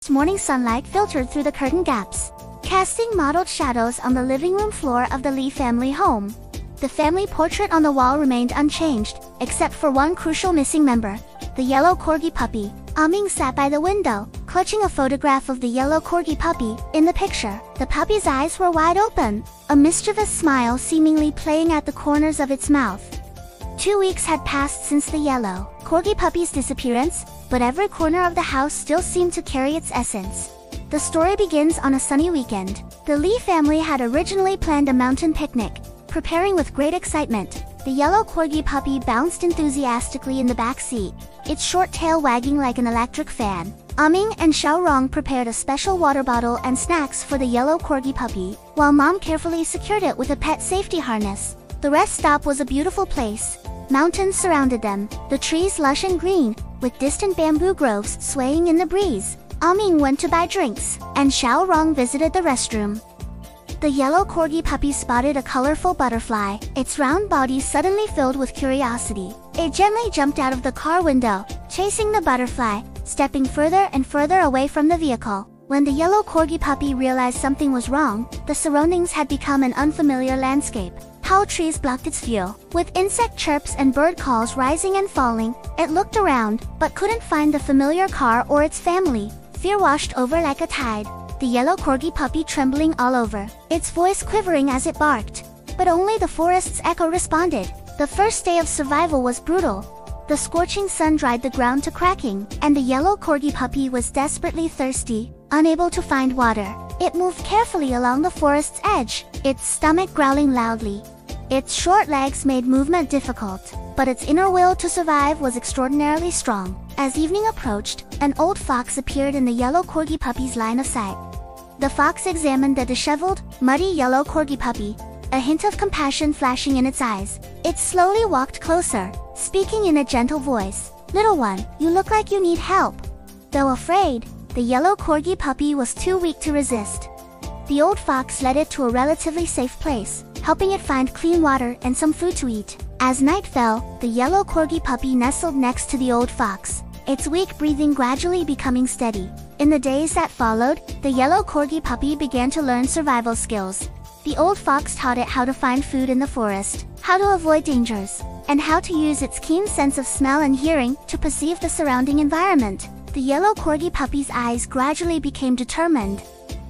Morning sunlight filtered through the curtain gaps, casting mottled shadows on the living room floor of the Lee family home. The family portrait on the wall remained unchanged, except for one crucial missing member, the yellow corgi puppy. Ah-Ming sat by the window, clutching a photograph of the yellow corgi puppy. In the picture, the puppy's eyes were wide open, a mischievous smile seemingly playing at the corners of its mouth. 2 weeks had passed since the yellow corgi puppy's disappearance, but every corner of the house still seemed to carry its essence. The story begins on a sunny weekend. The Lee family had originally planned a mountain picnic. Preparing with great excitement, the yellow corgi puppy bounced enthusiastically in the back seat, its short tail wagging like an electric fan. Ah-Ming and Xiaorong prepared a special water bottle and snacks for the yellow corgi puppy, while Mom carefully secured it with a pet safety harness. The rest stop was a beautiful place. Mountains surrounded them, the trees lush and green, with distant bamboo groves swaying in the breeze. Ah-Ming went to buy drinks, and Xiaorong visited the restroom. The yellow corgi puppy spotted a colorful butterfly, its round body suddenly filled with curiosity. It gently jumped out of the car window, chasing the butterfly, stepping further and further away from the vehicle. When the yellow corgi puppy realized something was wrong, the surroundings had become an unfamiliar landscape. Tall trees blocked its view. With insect chirps and bird calls rising and falling, it looked around, but couldn't find the familiar car or its family. Fear washed over like a tide, the yellow corgi puppy trembling all over, its voice quivering as it barked. But only the forest's echo responded. The first day of survival was brutal. The scorching sun dried the ground to cracking, and the yellow corgi puppy was desperately thirsty, unable to find water. It moved carefully along the forest's edge, its stomach growling loudly. Its short legs made movement difficult, but its inner will to survive was extraordinarily strong. As evening approached, an old fox appeared in the yellow corgi puppy's line of sight. The fox examined the disheveled, muddy yellow corgi puppy, a hint of compassion flashing in its eyes. It slowly walked closer, speaking in a gentle voice. "Little one, you look like you need help." Though afraid, the yellow corgi puppy was too weak to resist. The old fox led it to a relatively safe place, helping it find clean water and some food to eat. As night fell, the yellow corgi puppy nestled next to the old fox, its weak breathing gradually becoming steady. In the days that followed, the yellow corgi puppy began to learn survival skills. The old fox taught it how to find food in the forest, how to avoid dangers, and how to use its keen sense of smell and hearing to perceive the surrounding environment. The yellow corgi puppy's eyes gradually became determined,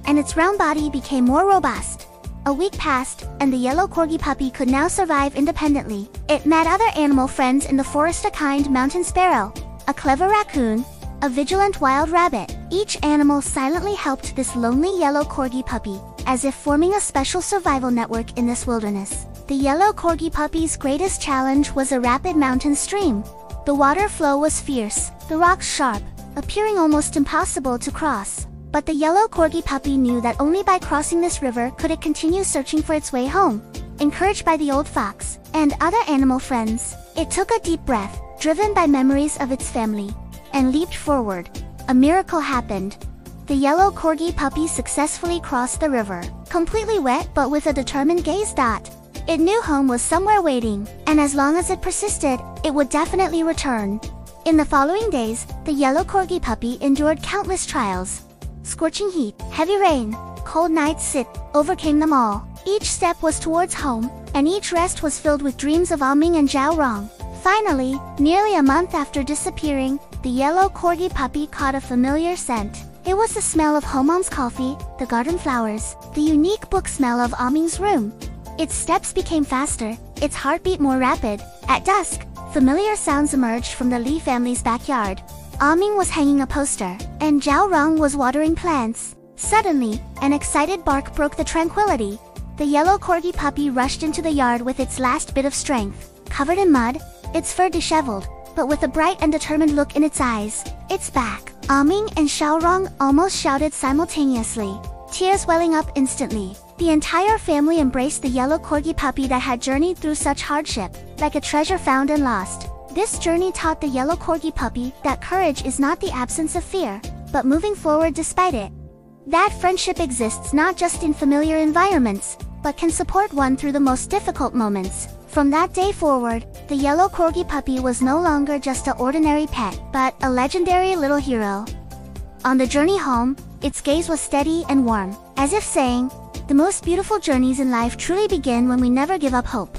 and its round body became more robust. A week passed, and the yellow corgi puppy could now survive independently. It met other animal friends in the forest: a kind mountain sparrow, a clever raccoon, a vigilant wild rabbit. Each animal silently helped this lonely yellow corgi puppy, as if forming a special survival network in this wilderness. The yellow corgi puppy's greatest challenge was a rapid mountain stream. The water flow was fierce, the rocks sharp, appearing almost impossible to cross. But the yellow corgi puppy knew that only by crossing this river could it continue searching for its way home. Encouraged by the old fox and other animal friends, it took a deep breath, driven by memories of its family, and leaped forward. A miracle happened. The yellow corgi puppy successfully crossed the river, completely wet but with a determined gaze. It knew home was somewhere waiting, and as long as it persisted, it would definitely return. In the following days, the yellow corgi puppy endured countless trials. Scorching heat, heavy rain, cold nights overcame them all. Each step was towards home, and each rest was filled with dreams of Ah-Ming and Xiaorong. Finally, nearly a month after disappearing, the yellow corgi puppy caught a familiar scent. It was the smell of Mom's coffee, the garden flowers, the unique book smell of Ah-Ming's room. Its steps became faster, its heartbeat more rapid. At dusk, familiar sounds emerged from the Lee family's backyard. Ah-Ming was hanging a poster, and Xiaorong was watering plants. Suddenly, an excited bark broke the tranquility. The yellow corgi puppy rushed into the yard with its last bit of strength. Covered in mud, its fur disheveled, but with a bright and determined look in its eyes. "It's back!" Ah-Ming and Xiaorong almost shouted simultaneously, tears welling up instantly. The entire family embraced the yellow corgi puppy that had journeyed through such hardship, like a treasure found and lost. This journey taught the yellow corgi puppy that courage is not the absence of fear, but moving forward despite it. That friendship exists not just in familiar environments, but can support one through the most difficult moments. From that day forward, the yellow corgi puppy was no longer just an ordinary pet, but a legendary little hero. On the journey home, its gaze was steady and warm, as if saying, "The most beautiful journeys in life truly begin when we never give up hope."